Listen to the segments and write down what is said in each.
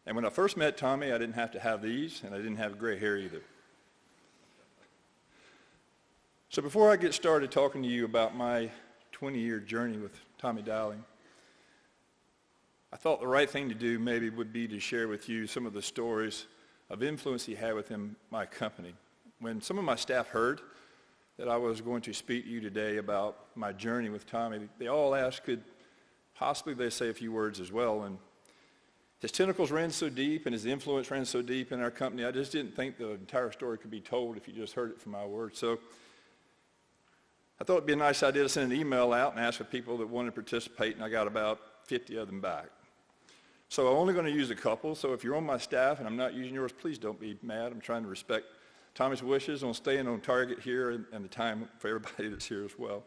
And when I first met Tommy, I didn't have to have these, and I didn't have gray hair either. So before I get started talking to you about my 20-year journey with Tommy Dowling, I thought the right thing to do maybe would be to share with you some of the stories of influence he had within my company. When some of my staff heard that I was going to speak to you today about my journey with Tommy, they all asked, could possibly they say a few words as well. And his tentacles ran so deep and his influence ran so deep in our company, I just didn't think the entire story could be told if you just heard it from my words. So I thought it'd be a nice idea to send an email out and ask for people that wanted to participate, and I got about 50 of them back. So I'm only going to use a couple, so if you're on my staff and I'm not using yours, please don't be mad. I'm trying to respect Tommy's wishes on staying on target here and the time for everybody that's here as well.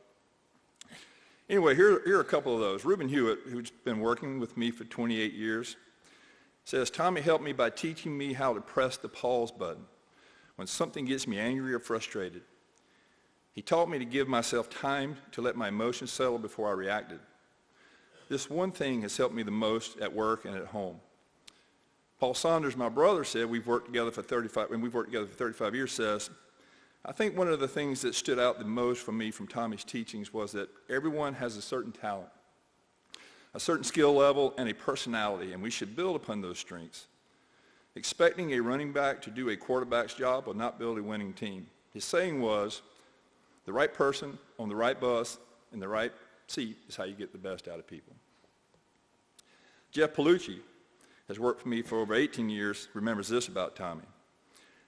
Anyway, here are a couple of those. Reuben Hewitt, who's been working with me for 28 years, says, Tommy helped me by teaching me how to press the pause button when something gets me angry or frustrated. He taught me to give myself time to let my emotions settle before I reacted. This one thing has helped me the most at work and at home. Paul Saunders, my brother, said we've worked together for 35 years, says, I think one of the things that stood out the most for me from Tommy's teachings was that everyone has a certain talent, a certain skill level, and a personality, and we should build upon those strengths. Expecting a running back to do a quarterback's job will not build a winning team. His saying was, the right person on the right bus in the right seat is how you get the best out of people. Jeff Palucci has worked for me for over 18 years, remembers this about Tommy.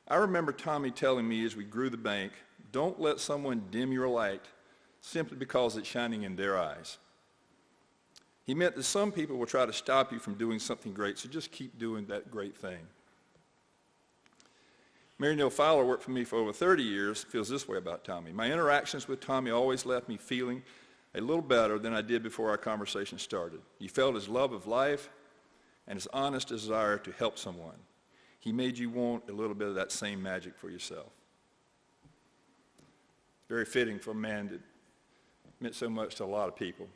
I remember Tommy telling me as we grew the bank, don't let someone dim your light simply because it's shining in their eyes. He meant that some people will try to stop you from doing something great, so just keep doing that great thing. Mary Neal Fowler worked for me for over 30 years, feels this way about Tommy. My interactions with Tommy always left me feeling a little better than I did before our conversation started. He felt his love of life and his honest desire to help someone. He made you want a little bit of that same magic for yourself. Very fitting for a man that meant so much to a lot of people.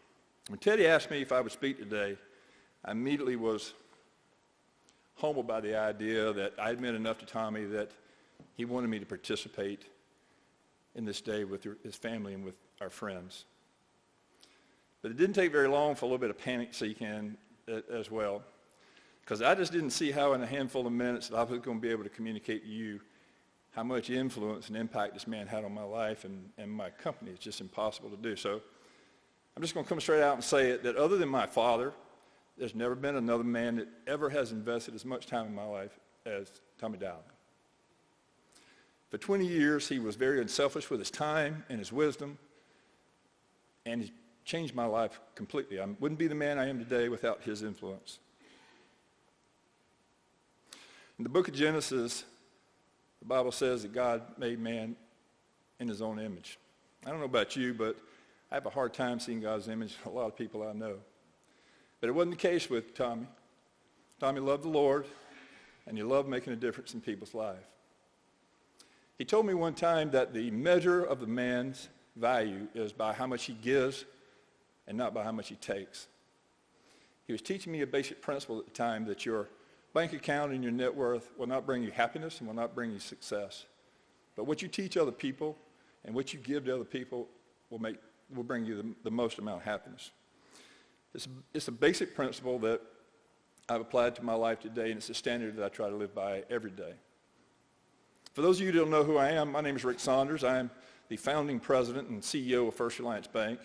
When Teddy asked me if I would speak today, I immediately was humbled by the idea that I had meant enough to Tommy that he wanted me to participate in this day with his family and with our friends. But it didn't take very long for a little bit of panic seek in as well, because I just didn't see how in a handful of minutes that I was going to be able to communicate to you how much influence and impact this man had on my life and my company. It's just impossible to do. So I'm just going to come straight out and say it, that other than my father, there's never been another man that ever has invested as much time in my life as Tommy Dowling. For 20 years, he was very unselfish with his time and his wisdom, and he changed my life completely. I wouldn't be the man I am today without his influence. In the book of Genesis, the Bible says that God made man in his own image. I don't know about you, but I have a hard time seeing God's image in a lot of people I know. But it wasn't the case with Tommy. Tommy loved the Lord, and he loved making a difference in people's lives. He told me one time that the measure of the man's value is by how much he gives and not by how much he takes. He was teaching me a basic principle at the time that your bank account and your net worth will not bring you happiness and will not bring you success. But what you teach other people and what you give to other people will bring you the most amount of happiness. It's a basic principle that I've applied to my life today, and it's a standard that I try to live by every day. For those of you who don't know who I am, my name is Rick Saunders. I am the founding president and CEO of First Reliance Bank.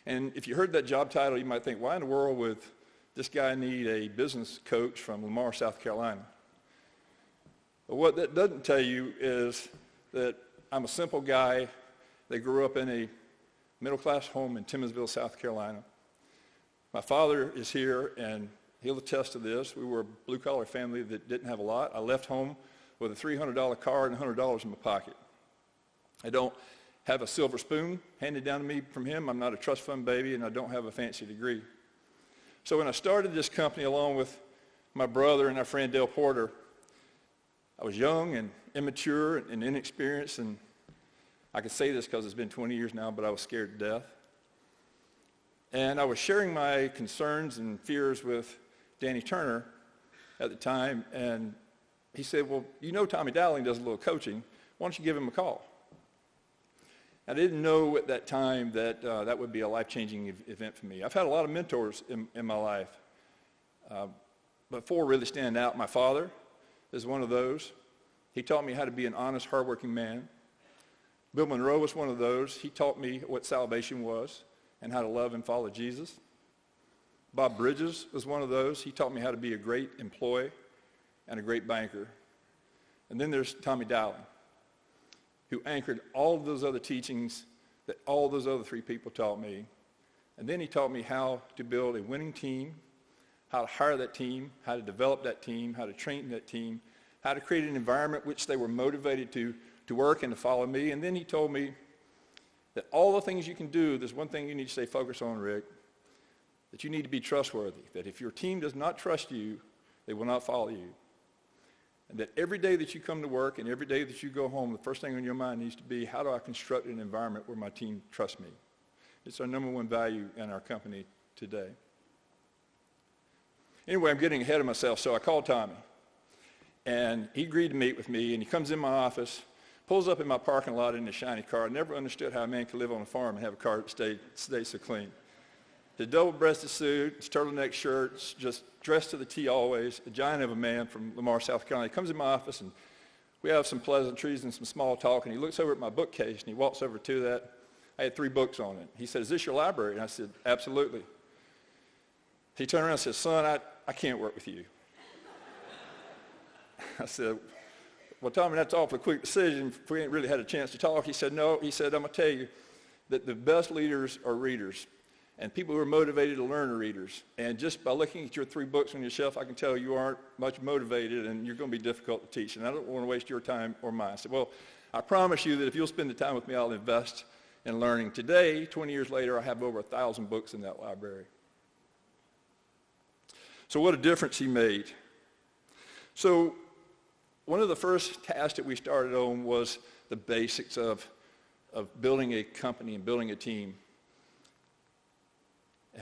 And if you heard that job title, you might think, why in the world would this guy need a business coach from Lamar, South Carolina? But what that doesn't tell you is that I'm a simple guy that grew up in a middle-class home in Timminsville, South Carolina. My father is here, and he'll attest to this. We were a blue-collar family that didn't have a lot. I left home with a $300 card and $100 in my pocket. I don't have a silver spoon handed down to me from him. I'm not a trust fund baby, and I don't have a fancy degree. So when I started this company along with my brother and our friend Dale Porter, I was young and immature and inexperienced, and I can say this because it's been 20 years now, but I was scared to death. And I was sharing my concerns and fears with Danny Turner at the time, and he said, well, you know Tommy Dowling does a little coaching. Why don't you give him a call? I didn't know at that time that that would be a life-changing event for me. I've had a lot of mentors in my life. But four really stand out. My father is one of those. He taught me how to be an honest, hardworking man. Bill Monroe was one of those. He taught me what salvation was and how to love and follow Jesus. Bob Bridges was one of those. He taught me how to be a great employee and a great banker. And then there's Tommy Dowling, who anchored all of those other teachings that all those other three people taught me. And then he taught me how to build a winning team, how to hire that team, how to develop that team, how to train that team, how to create an environment which they were motivated to work and to follow me. And then he told me that all the things you can do, there's one thing you need to stay focused on, Rick, that you need to be trustworthy, that if your team does not trust you, they will not follow you. And that every day that you come to work and every day that you go home, the first thing on your mind needs to be, how do I construct an environment where my team trusts me? It's our number one value in our company today. Anyway, I'm getting ahead of myself, so I called Tommy. And he agreed to meet with me, and he comes in my office, pulls up in my parking lot in a shiny car. I never understood how a man could live on a farm and have a car that stayed so clean. His double-breasted suit, his turtleneck shirts, just dressed to the T always, a giant of a man from Lamar, South Carolina. He comes in my office, and we have some pleasantries and some small talk, and he looks over at my bookcase, and he walks over to that. I had 3 books on it. He said, is this your library? And I said, absolutely. He turned around and said, son, I can't work with you. I said, well, Tommy, that's an awfully quick decision. We ain't really had a chance to talk. He said, no. He said, I'm going to tell you that the best leaders are readers. And people who are motivated to learn are readers. And just by looking at your 3 books on your shelf, I can tell you aren't much motivated and you're going to be difficult to teach. And I don't want to waste your time or mine. I said, well, I promise you that if you'll spend the time with me, I'll invest in learning. Today, 20 years later, I have over 1,000 books in that library. So what a difference he made. So one of the first tasks that we started on was the basics of building a company and building a team.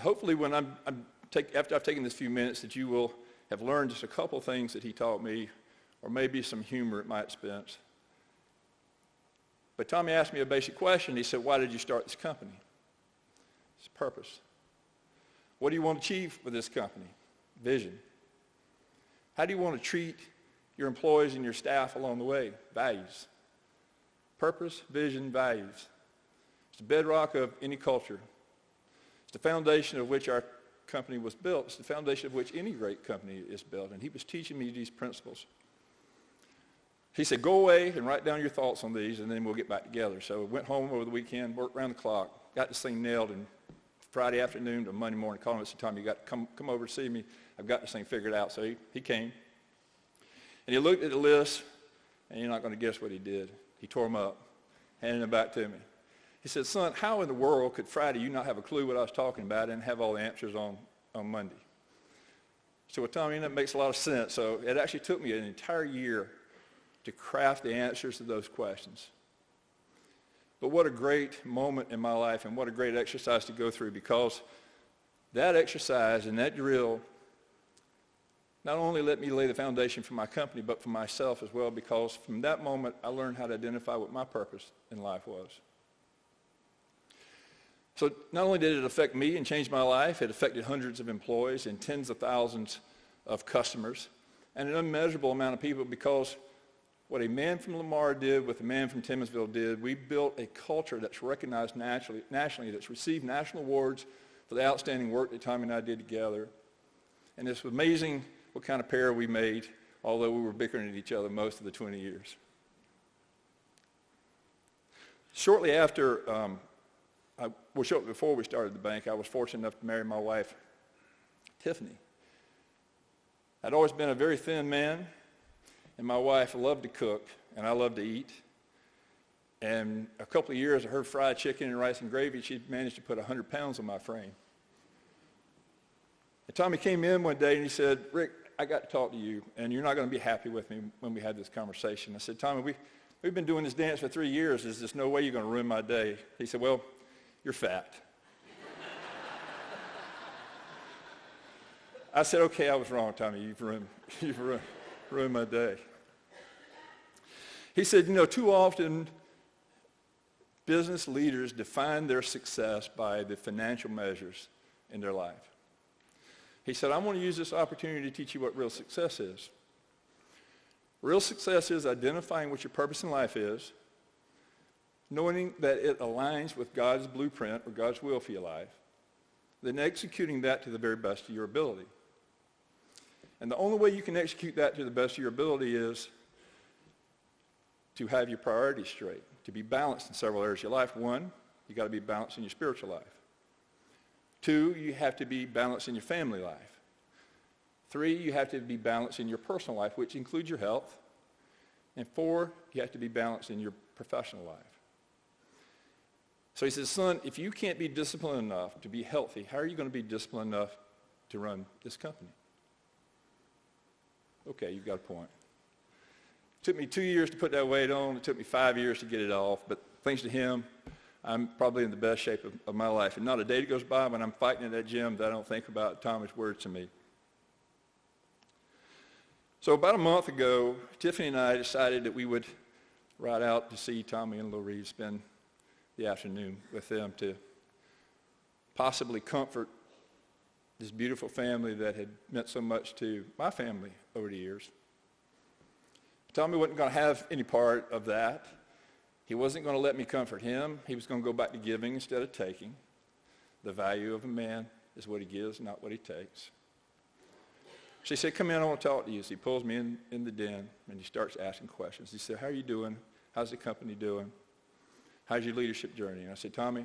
Hopefully when after I've taken this few minutes that you will have learned just a couple things that he taught me, or maybe some humor at my expense. But Tommy asked me a basic question. He said, why did you start this company? It's purpose. What do you want to achieve with this company? Vision. How do you want to treat your employees and your staff along the way? Values. Purpose, vision, values. It's the bedrock of any culture. The foundation of which our company was built. It's the foundation of which any great company is built. And he was teaching me these principles. He said, go away and write down your thoughts on these, and then we'll get back together. So I went home over the weekend, worked around the clock, got this thing nailed, and Friday afternoon to Monday morning, called him and said, Tom, you got to come over to see me. I've got this thing figured out. So he came. And he looked at the list, and you're not going to guess what he did. He tore them up, handed them back to me. He said, son, how in the world could Friday you not have a clue what I was talking about and have all the answers on Monday? So, well, Tommy, that makes a lot of sense. So it actually took me an entire year to craft the answers to those questions. But what a great moment in my life and what a great exercise to go through, because that exercise and that drill not only let me lay the foundation for my company, but for myself as well, because from that moment I learned how to identify what my purpose in life was. So not only did it affect me and change my life, it affected hundreds of employees and tens of thousands of customers and an unmeasurable amount of people, because what a man from Lamar did, what a man from Timminsville did, we built a culture that's recognized nationally, that's received national awards for the outstanding work that Tommy and I did together. And it's amazing what kind of pair we made, although we were bickering at each other most of the 20 years. Shortly after, shortly before we started the bank, I was fortunate enough to marry my wife, Tiffany. I'd always been a very thin man, and my wife loved to cook, and I loved to eat. And a couple of years of her fried chicken and rice and gravy, she managed to put 100 pounds on my frame. And Tommy came in one day and he said, Rick, I got to talk to you, and you're not going to be happy with me when we had this conversation. I said, Tommy, we've been doing this dance for 3 years. There's just no way you're going to ruin my day. He said, well, you're fat. I said, okay, I was wrong, Tommy. You've ruined my day. He said, too often business leaders define their success by the financial measures in their life. He said, I want to use this opportunity to teach you what real success is. Real success is identifying what your purpose in life is, knowing that it aligns with God's blueprint or God's will for your life, then executing that to the very best of your ability. And the only way you can execute that to the best of your ability is to have your priorities straight, to be balanced in several areas of your life. One, you got to be balanced in your spiritual life. Two, you have to be balanced in your family life. Three, you have to be balanced in your personal life, which includes your health. And four, you have to be balanced in your professional life. So he says, son, if you can't be disciplined enough to be healthy, how are you going to be disciplined enough to run this company? Okay, you've got a point. It took me 2 years to put that weight on. It took me 5 years to get it off. But thanks to him, I'm probably in the best shape of my life. And not a day that goes by when I'm fighting at that gym that I don't think about Tommy's words to me. So about a month ago, Tiffany and I decided that we would ride out to see Tommy and Lil Reed, spend the afternoon with them to possibly comfort this beautiful family that had meant so much to my family over the years. Tommy wasn't going to have any part of that. He wasn't going to let me comfort him. He was going to go back to giving instead of taking. The value of a man is what he gives, not what he takes. She said, come in, I want to talk to you. So he pulls me in the den, and he starts asking questions. He said, how are you doing? How's the company doing? How's your leadership journey? And I said, Tommy,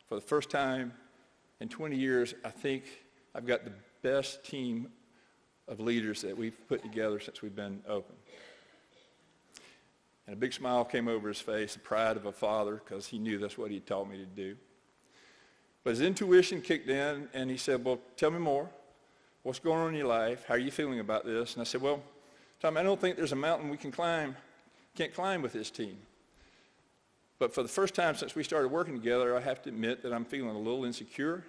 for the first time in 20 years, I think I've got the best team of leaders that we've put together since we've been open. And a big smile came over his face, the pride of a father, because he knew that's what he taught me to do. But his intuition kicked in, and he said, well, tell me more. What's going on in your life? How are you feeling about this? And I said, well, Tom, I don't think there's a mountain we can't climb with this team. But for the first time since we started working together, I have to admit that I'm feeling a little insecure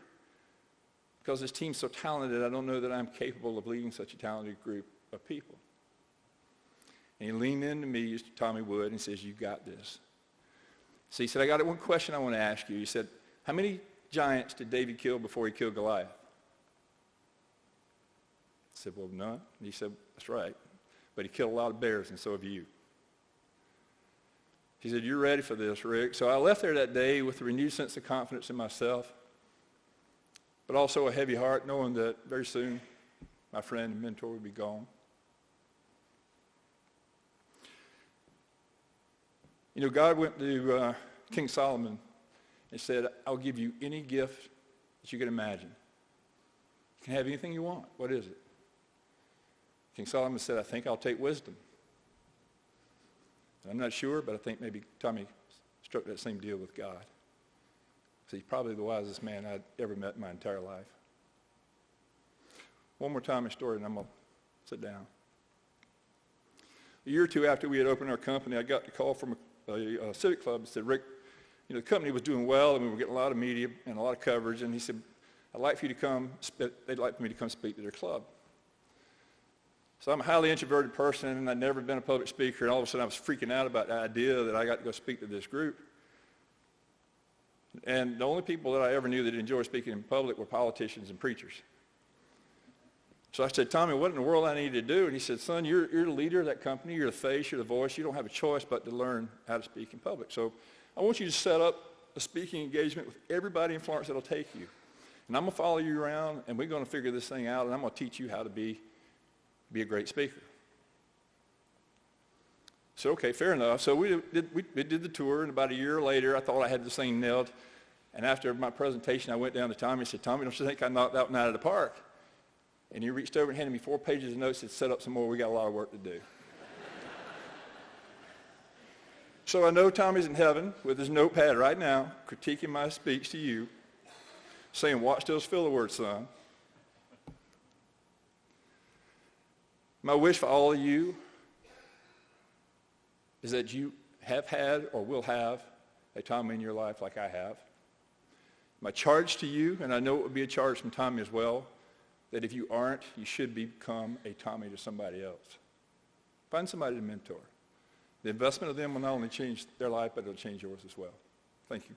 because this team's so talented, I don't know that I'm capable of leading such a talented group of people. And he leaned into me, as Tommy would, and says, you got this. So he said, I got one question I want to ask you. He said, how many giants did David kill before he killed Goliath? I said, well, none. And he said, that's right. But he killed a lot of bears, and so have you. He said, you're ready for this, Rick. So I left there that day with a renewed sense of confidence in myself, but also a heavy heart, knowing that very soon my friend and mentor would be gone. You know, God went to King Solomon and said, I'll give you any gift that you can imagine. You can have anything you want. What is it? King Solomon said, I think I'll take wisdom. I'm not sure, but I think maybe Tommy struck that same deal with God. So he's probably the wisest man I'd ever met in my entire life. One more Tommy story, and I'm going to sit down. A year or two after we had opened our company, I got a call from a civic club that said, Rick, you know, the company was doing well, and we were getting a lot of media and a lot of coverage, and he said, I'd like for you to come, they'd like for me to come speak to their club. So I'm a highly introverted person, and I'd never been a public speaker, and all of a sudden I was freaking out about the idea that I got to go speak to this group. And the only people that I ever knew that enjoyed speaking in public were politicians and preachers. So I said, Tommy, what in the world I need to do? And he said, son, you're the leader of that company. You're the face. You're the voice. You don't have a choice but to learn how to speak in public. So I want you to set up a speaking engagement with everybody in Florence that'll take you. And I'm going to follow you around, and we're going to figure this thing out, and I'm going to teach you how to be a great speaker. So, okay, fair enough. So we did the tour, and about a year later, I thought I had this thing nailed. And after my presentation, I went down to Tommy and said, Tommy, don't you think I knocked that one out of the park? And he reached over and handed me 4 pages of notes and set up some more. We got a lot of work to do. So I know Tommy's in heaven with his notepad right now, critiquing my speech to you, saying, watch those filler words, son. My wish for all of you is that you have had or will have a Tommy in your life like I have. My charge to you, and I know it would be a charge from Tommy as well, that if you aren't, you should become a Tommy to somebody else. Find somebody to mentor. The investment of them will not only change their life, but it'll change yours as well. Thank you.